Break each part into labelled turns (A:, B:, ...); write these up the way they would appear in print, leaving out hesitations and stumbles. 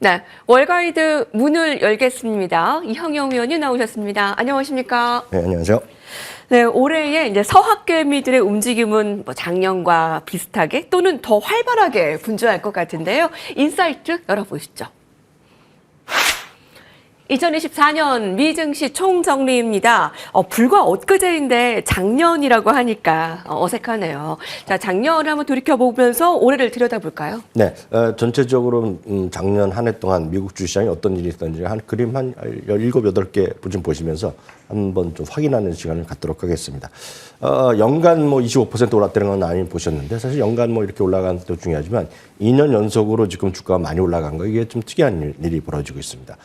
A: 네, 월가이드 문을 열겠습니다. 이형영 의원이 나오셨습니다. 안녕하십니까?
B: 네, 안녕하세요.
A: 네, 올해의 이제 서학개미들의 움직임은 뭐 작년과 비슷하게 또는 더 활발하게 분주할 것 같은데요. 인사이트 열어보시죠. 2024년 미증시 총정리입니다. 불과 엊그제인데 작년이라고 하니까 어색하네요. 자, 작년을 한번 돌이켜보면서 올해를 들여다볼까요?
B: 네, 전체적으로 작년 한 해 동안 미국 주시장에 어떤 일이 있었는지 한 그림 한 17, 8개 좀 보시면서 한번 좀 확인하는 시간을 갖도록 하겠습니다. 연간 뭐 25% 올랐다는 건 많이 보셨는데 사실 연간 뭐 이렇게 올라간 것도 중요하지만 2년 연속으로 지금 주가가 많이 올라간 거 이게 좀 특이한 일이 벌어지고 있습니다.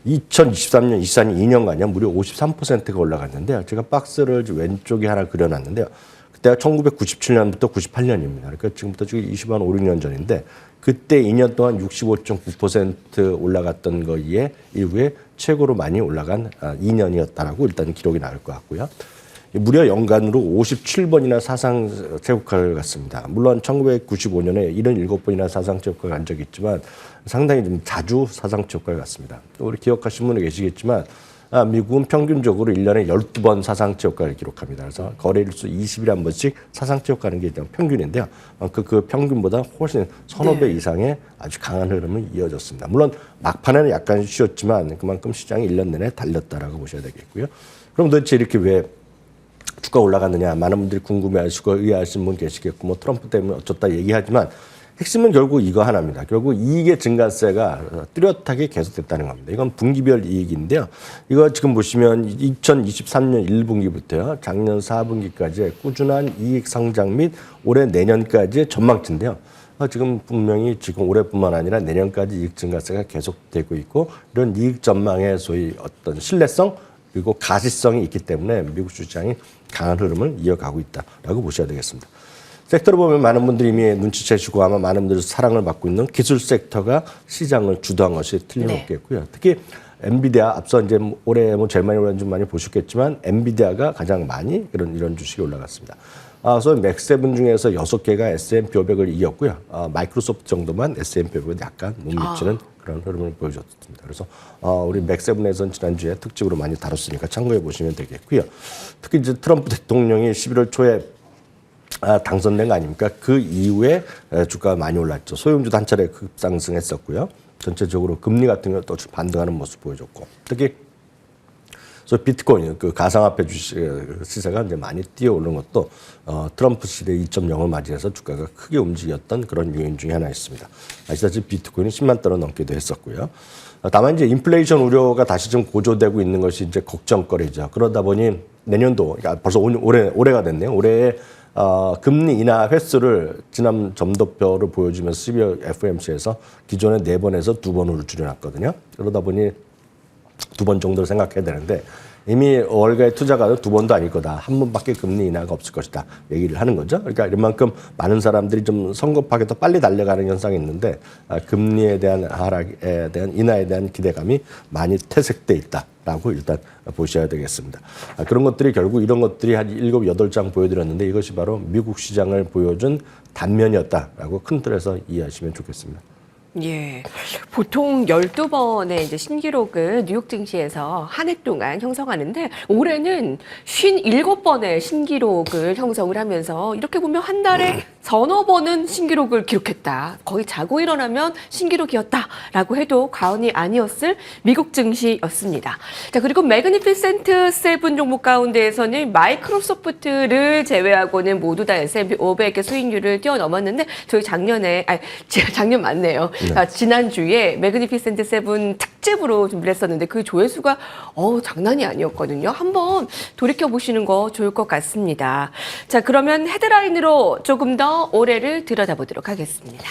B: 2023년, 24년 2년간요 무려 53%가 올라갔는데요. 제가 박스를 왼쪽에 하나 그려놨는데요. 그때가 1997년부터 98년입니다. 그러니까 지금부터 지금 25한 5, 6년 전인데 그때 2년 동안 65.9% 올라갔던 거에 이후에 최고로 많이 올라간 2년이었다라고 일단 기록이 나올 것 같고요. 무려 연간으로 57번이나 사상 최고가를 갔습니다. 물론 1995년에 77번이나 사상 최고가를 간 적이 있지만 상당히 좀 자주 사상 최고가를 갔습니다. 우리 기억하시는 분이 계시겠지만 미국은 평균적으로 1년에 12번 사상 최고가를 기록합니다. 그래서 거래일수 20일에 한 번씩 사상 최고가는 게 평균인데요. 그 평균보다 훨씬 서너 배 이상의 아주 강한 흐름이 이어졌습니다. 물론 막판에는 약간 쉬었지만 그만큼 시장이 1년 내내 달렸다라고 보셔야 되겠고요. 그럼 도대체 이렇게 왜 주가 올라갔느냐 많은 분들이 궁금해하시고 의아하시는 분 계시겠고 뭐 트럼프 때문에 어쩌다 얘기하지만 핵심은 결국 이거 하나입니다. 결국 이익의 증가세가 뚜렷하게 계속됐다는 겁니다. 이건 분기별 이익인데요. 이거 지금 보시면 2023년 1분기부터요. 작년 4분기까지의 꾸준한 이익 성장 및 올해 내년까지의 전망치인데요. 지금 분명히 지금 올해뿐만 아니라 내년까지 이익 증가세가 계속되고 있고 이런 이익 전망의 소위 어떤 신뢰성 그리고 가시성이 있기 때문에 미국 시장이 강한 흐름을 이어가고 있다라고 보셔야 되겠습니다. 섹터를 보면 많은 분들이 이미 눈치채시고 아마 많은 분들이 사랑을 받고 있는 기술 섹터가 시장을 주도한 것이 틀림없겠고요. 특히 엔비디아 앞서 이제 올해 뭐 제일 많이 올랐는지 많이 보셨겠지만 엔비디아가 가장 많이 이런 주식이 올라갔습니다. 그래서 맥7 중에서 6개가 S&P 500을 이겼고요. 마이크로소프트 정도만 S&P 500에 약간 못 미치는 그런 흐름을 보여줬습니다. 그래서 우리 맥7에서는 지난주에 특집으로 많이 다뤘으니까 참고해 보시면 되겠고요. 특히 이제 트럼프 대통령이 11월 초에 당선된 거 아닙니까? 그 이후에 주가가 많이 올랐죠. 소형주도 한 차례 급상승했었고요. 전체적으로 금리 같은 경우 또 반등하는 모습 보여줬고 특히 그래서 비트코인, 그 가상화폐 주식 시세가 이제 많이 뛰어오른 것도 트럼프 시대 2.0을 맞이해서 주가가 크게 움직였던 그런 요인 중에 하나 있습니다. 아시다시피 비트코인이 10만 달러 넘기도 했었고요. 다만 이제 인플레이션 우려가 다시 좀 고조되고 있는 것이 이제 걱정거리죠. 그러다 보니 내년도, 그러니까 벌써 올해가 됐네요. 올해에 금리 인하 횟수를 지난 점도표를 보여주면서 12월 FOMC에서 기존에 4번에서 2번으로 줄여놨거든요. 그러다 보니 2번 정도를 생각해야 되는데 이미 월가의 투자가 2번도 아닐 거다. 한 번밖에 금리 인하가 없을 것이다. 얘기를 하는 거죠. 그러니까 이만큼 많은 사람들이 좀 성급하게 더 빨리 달려가는 현상이 있는데 금리에 대한 하락에 대한 인하에 대한 기대감이 많이 퇴색돼 있다라고 일단 보셔야 되겠습니다. 그런 것들이 결국 이런 것들이 한 7, 8장 보여드렸는데 이것이 바로 미국 시장을 보여준 단면이었다라고 큰 틀에서 이해하시면 좋겠습니다.
A: 예. 보통 12번의 이제 신기록을 뉴욕 증시에서 한 해 동안 형성하는데 올해는 57번의 신기록을 형성을 하면서 이렇게 보면 한 달에 서너 번은 신기록을 기록했다. 거의 자고 일어나면 신기록이었다라고 해도 과언이 아니었을 미국 증시였습니다. 자, 그리고 매그니피센트 7 종목 가운데에서는 마이크로소프트를 제외하고는 모두 다 S&P 500의 수익률을 뛰어넘었는데 저희 작년 맞네요. 지난주에 매그니피센트 7 특집으로 준비를 했었는데 그 조회수가 장난이 아니었거든요. 한번 돌이켜보시는 거 좋을 것 같습니다. 자, 그러면 헤드라인으로 조금 더 올해를 들여다보도록 하겠습니다.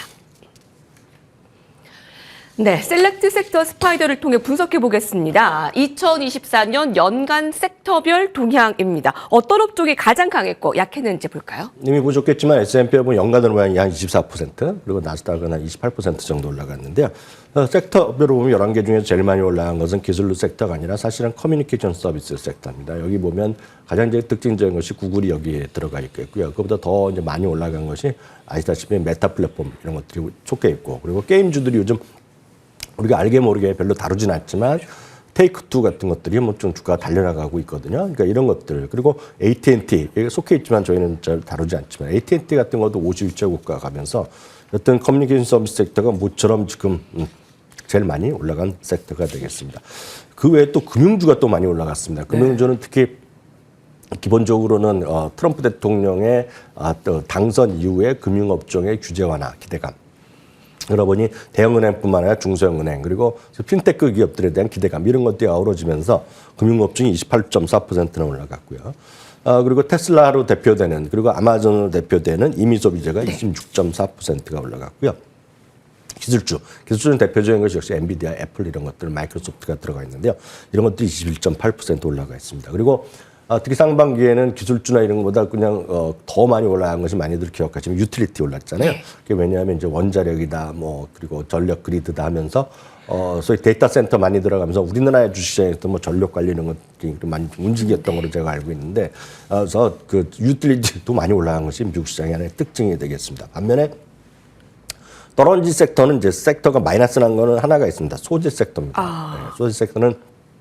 A: 네, 셀렉트 섹터 스파이더를 통해 분석해 보겠습니다. 2024년 연간 섹터별 동향입니다. 어떤 업종이 가장 강했고 약했는지 볼까요?
B: 이미 보셨겠지만 S&P가 보면 연간으로 보면 한 24% 그리고 나스닥은 한 28% 정도 올라갔는데요. 섹터별로 보면 11개 중에서 제일 많이 올라간 것은 기술 섹터가 아니라 사실은 커뮤니케이션 서비스 섹터입니다. 여기 보면 가장 이제 특징적인 것이 구글이 여기에 들어가 있겠고요. 그보다 더 이제 많이 올라간 것이 아시다시피 메타 플랫폼 이런 것들이 촉게 있고 그리고 게임주들이 요즘 우리가 알게 모르게 별로 다루진 않지만 테이크2 같은 것들이 뭐 좀 주가가 달려나가고 있거든요. 그러니까 이런 것들. 그리고 AT&T, 여기 속해 있지만 저희는 잘 다루지 않지만 AT&T 같은 것도 51조 국가 가면서 어떤 커뮤니케이션 서비스 섹터가 모처럼 지금 제일 많이 올라간 섹터가 되겠습니다. 그 외에 또 금융주가 또 많이 올라갔습니다. 금융주는 특히 기본적으로는 트럼프 대통령의 또 당선 이후에 금융업종의 규제 완화 기대감. 그러다 보니 대형은행뿐만 아니라 중소형은행 그리고 핀테크 기업들에 대한 기대감 이런 것들이 아우러지면서 금융업종이 28.4%나 올라갔고요. 그리고 테슬라로 대표되는 그리고 아마존으로 대표되는 임의소비재가 26.4%가 올라갔고요. 기술주는 대표적인 것이 역시 엔비디아, 애플 이런 것들, 마이크로소프트가 들어가 있는데요. 이런 것들이 21.8% 올라가 있습니다. 그리고 특히 상반기에는 기술주나 이런 것보다 그냥 더 많이 올라간 것이 많이들 기억하시면 유틸리티 올랐잖아요.
A: 네.
B: 그게 왜냐하면 이제 원자력이다, 뭐 그리고 전력 그리드다 하면서 소위 데이터 센터 많이 들어가면서 우리나라의 주식시장에서 뭐 전력 관리 이런 것들이 많이 움직였던 걸로 제가 알고 있는데, 그래서 그 유틸리티도 많이 올라간 것이 미국 시장의 하나의 특징이 되겠습니다. 반면에 떨어진 섹터는 이제 섹터가 마이너스 난 거는 하나가 있습니다. 소재 섹터입니다. 네, 소재 섹터는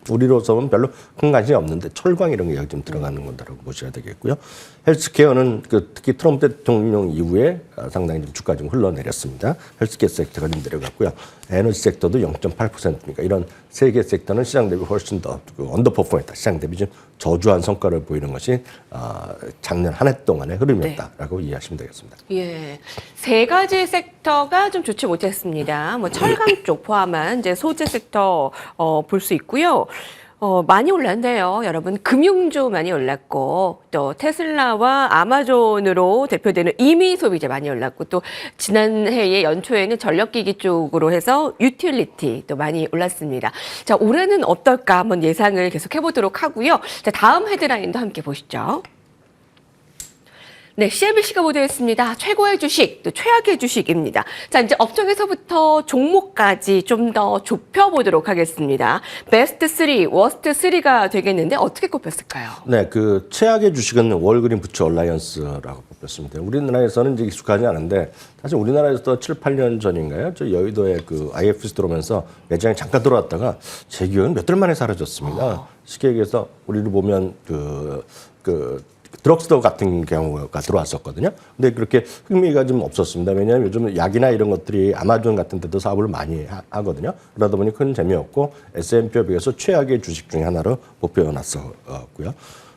B: 우리로서는 별로 큰 관심이 없는데 철강 이런 게 여기 좀 들어가는 거다라고 보셔야 되겠고요. 헬스케어는 특히 트럼프 대통령 이후에 상당히 좀 주가 좀 흘러내렸습니다. 헬스케어 섹터가 좀 내려갔고요. 에너지 섹터도 0.8%니까 이런 세 개 섹터는 시장 대비 훨씬 더 언더퍼폼했다. 시장 대비 좀 저조한 성과를 보이는 것이 작년 한 해 동안의 흐름이었다라고 이해하시면 되겠습니다.
A: 예, 세 가지 섹터가 좀 좋지 못했습니다. 뭐 철강 쪽 포함한 이제 소재 섹터 볼 수 있고요. 많이 올랐는데요, 여러분. 금융주 많이 올랐고, 또 테슬라와 아마존으로 대표되는 임의 소비재 많이 올랐고, 또 지난해에 연초에는 전력기기 쪽으로 해서 유틸리티 또 많이 올랐습니다. 자, 올해는 어떨까 한번 예상을 계속 해보도록 하고요. 자, 다음 헤드라인도 함께 보시죠. 네, CNBC가 보도했습니다. 최고의 주식, 또 최악의 주식입니다. 자, 이제 업종에서부터 종목까지 좀 더 좁혀보도록 하겠습니다. 베스트 3, 워스트 3가 되겠는데 어떻게 꼽혔을까요?
B: 네, 그 최악의 주식은 월그린 부츠 얼라이언스라고 꼽혔습니다. 우리나라에서는 이제 익숙하지 않은데 사실 우리나라에서도 7, 8년 전인가요? 저 여의도에 그 IFC 들어오면서 매장에 잠깐 들어왔다가 제 기억은 몇 달 만에 사라졌습니다. 쉽게 얘기해서 우리를 보면 드럭스토어 같은 경우가 들어왔었거든요. 근데 그렇게 흥미가 좀 없었습니다. 왜냐하면 요즘 약이나 이런 것들이 아마존 같은 데도 사업을 많이 하거든요. 그러다 보니 큰 재미없고 S&P 500에서 최악의 주식 중에 하나로 뽑혀놨었고요.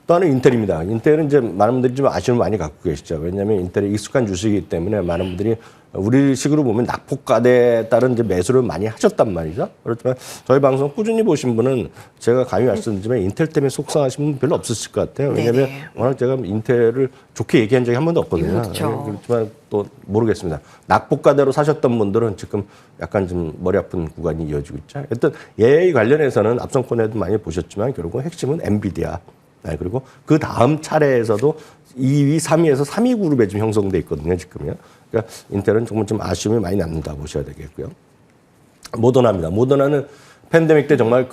B: 또 하나는 인텔입니다. 인텔은 이제 많은 분들이 좀 아쉬움을 많이 갖고 계시죠. 왜냐하면 인텔이 익숙한 주식이기 때문에 많은 분들이 우리 식으로 보면 낙폭과대에 따른 이제 매수를 많이 하셨단 말이죠. 그렇지만 저희 방송 꾸준히 보신 분은 제가 감히 말씀드리지만 인텔 때문에 속상하신 분 별로 없으실 것 같아요. 왜냐하면 워낙 제가 인텔을 좋게 얘기한 적이 한 번도 없거든요.
A: 그렇죠.
B: 그렇지만 또 모르겠습니다. 낙폭과대로 사셨던 분들은 지금 약간 좀 머리 아픈 구간이 이어지고 있죠. 일단 AI 관련해서는 앞선 코너에도 많이 보셨지만 결국은 핵심은 엔비디아. 네, 그리고 그 다음 차례에서도 2위, 3위에서 3위 그룹에 좀 형성돼 있거든요, 지금요. 그러니까 인텔은 정말 좀 아쉬움이 많이 남는다 보셔야 되겠고요. 모더나입니다. 모더나는 팬데믹 때 정말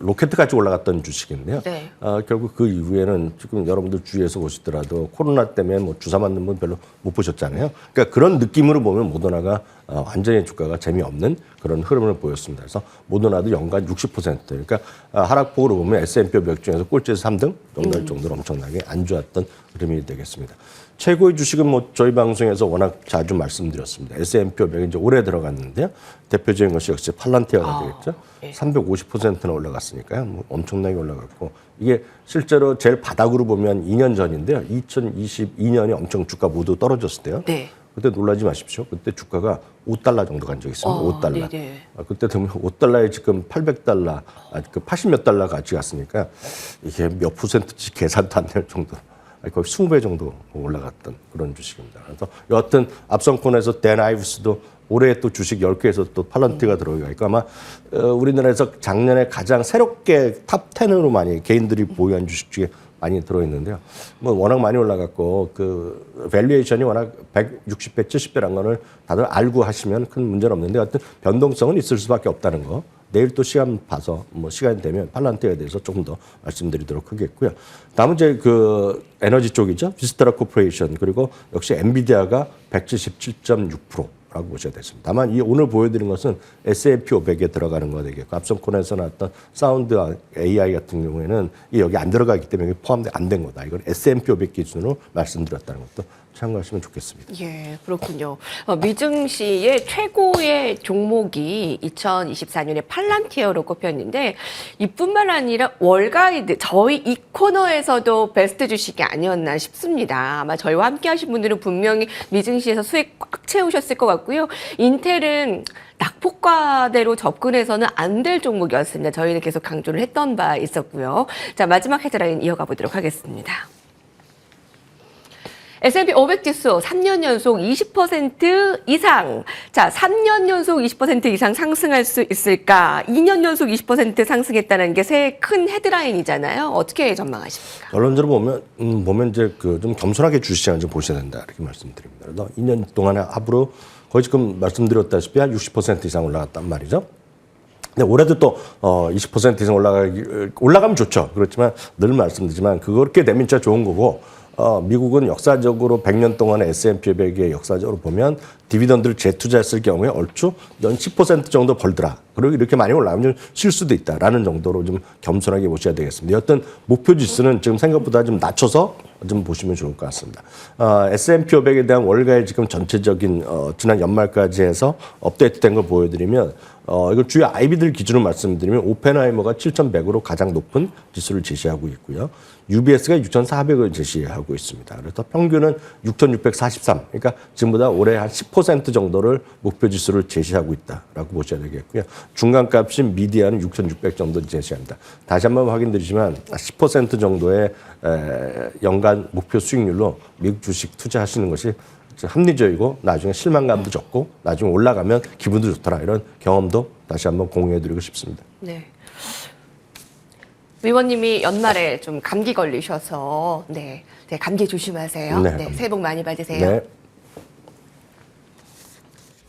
B: 로켓같이 올라갔던 주식인데요.
A: 네.
B: 결국 그 이후에는 지금 여러분들 주위에서 보시더라도 코로나 때문에 뭐 주사 맞는 분 별로 못 보셨잖아요. 그러니까 그런 느낌으로 보면 모더나가 완전히 주가가 재미없는 그런 흐름을 보였습니다. 그래서 모더나도 연간 60%. 그러니까 하락폭으로 보면 S&P 500 중에서 꼴찌에서 3등 정도 할 정도로 엄청나게 안 좋았던 흐름이 되겠습니다. 최고의 주식은 뭐 저희 방송에서 워낙 자주 말씀드렸습니다. S&P 500이 이제 올해 들어갔는데요. 대표적인 것이 역시 팔란티아가 되겠죠.
A: 예.
B: 350%나 올라갔으니까요. 뭐 엄청나게 올라갔고 이게 실제로 제일 바닥으로 보면 2년 전인데요. 2022년에 엄청 주가 모두 떨어졌을 때요.
A: 네.
B: 그때 놀라지 마십시오. 그때 주가가 $5 정도 간 적이 있습니다. $5.
A: 네네.
B: 그때 되면 $5에 지금 $800, 그 80몇 달러 같이 갔으니까 이게 몇 %씩 계산도 안 될 정도. 거의 20배 정도 올라갔던 그런 주식입니다. 그래서 여하튼 앞선 코너에서 댄 아이브스도 올해 또 주식 10개에서 또 팔런티가 들어가 있고 아마 우리나라에서 작년에 가장 새롭게 탑 10으로 많이 개인들이 보유한 주식 중에 많이 들어있는데요. 뭐 워낙 많이 올라갔고 그 밸류에이션이 워낙 160배, 70배란 거를 다들 알고 하시면 큰 문제는 없는데 하여튼 변동성은 있을 수밖에 없다는 거. 내일 또 시간 봐서 뭐 시간이 되면 팔란티아에 대해서 조금 더 말씀드리도록 하겠고요. 다음은 이제 그 에너지 쪽이죠. 비스타라 코퍼레이션 그리고 역시 엔비디아가 177.6%. 라고 보셔야 되겠습니다. 다만 이 오늘 보여드린 것은 S&P 500에 들어가는 거 되겠고 앞선 코너에서 나왔던 사운드 AI 같은 경우에는 이 여기 안 들어가기 때문에 포함 안 된 거다. 이건 S&P 500 기준으로 말씀드렸다는 것도 참고하시면 좋겠습니다.
A: 예, 그렇군요. 미증시의 최고의 종목이 2024년에 팔란티어로 꼽혔는데 이뿐만 아니라 월가이드 저희 이 코너에서도 베스트 주식이 아니었나 싶습니다. 아마 저희와 함께 하신 분들은 분명히 미증시에서 수익 꽉 채우셨을 것 같고요. 인텔은 낙폭과대로 접근해서는 안 될 종목이었습니다. 저희는 계속 강조를 했던 바 있었고요. 자, 마지막 헤드라인 이어가 보도록 하겠습니다. S&P 500 지수 3년 연속 20% 이상. 자, 3년 연속 20% 이상 상승할 수 있을까? 2년 연속 20% 상승했다는 게 새해 큰 헤드라인이잖아요. 어떻게 전망하십니까?
B: 결론적으로 보면 이제 좀 겸손하게 주시장을 좀 보셔야 된다. 이렇게 말씀드립니다. 그래서 2년 동안에 앞으로 거의 지금 말씀드렸다시피 한 60% 이상 올라갔단 말이죠. 근데 올해도 또 20% 이상 올라가면 좋죠. 그렇지만 늘 말씀드리지만 그렇게 되면 진짜 좋은 거고 미국은 역사적으로 100년 동안의 S&P 500의 역사적으로 보면 디비던드를 재투자했을 경우에 얼추 연 10% 정도 벌더라. 그리고 이렇게 많이 올라가면 쉴 수도 있다라는 정도로 좀 겸손하게 보셔야 되겠습니다. 여튼 목표 지수는 지금 생각보다 좀 낮춰서 좀 보시면 좋을 것 같습니다. S&P 500에 대한 월가의 지금 전체적인 지난 연말까지 해서 업데이트된 걸 보여드리면 이거 주요 IB들 기준으로 말씀드리면 오펜하이머가 7,100으로 가장 높은 지수를 제시하고 있고요. UBS가 6,400을 제시하고 있습니다. 그래서 평균은 6,643. 그러니까 지금보다 올해 한 10% 정도를 목표 지수를 제시하고 있다라고 보셔야 되겠고요. 중간값인 미디아는 6,600 정도 제시합니다. 다시 한번 확인드리지만 10% 정도의 연간 목표 수익률로 미국 주식 투자하시는 것이 합리적이고 나중에 실망감도 적고 나중에 올라가면 기분도 좋더라. 이런 경험도 다시 한번 공유해드리고 싶습니다.
A: 네. 위원님이 연말에 좀 감기 걸리셔서 네, 감기 조심하세요.
B: 네,
A: 네, 새해 복 많이 받으세요.
B: 네.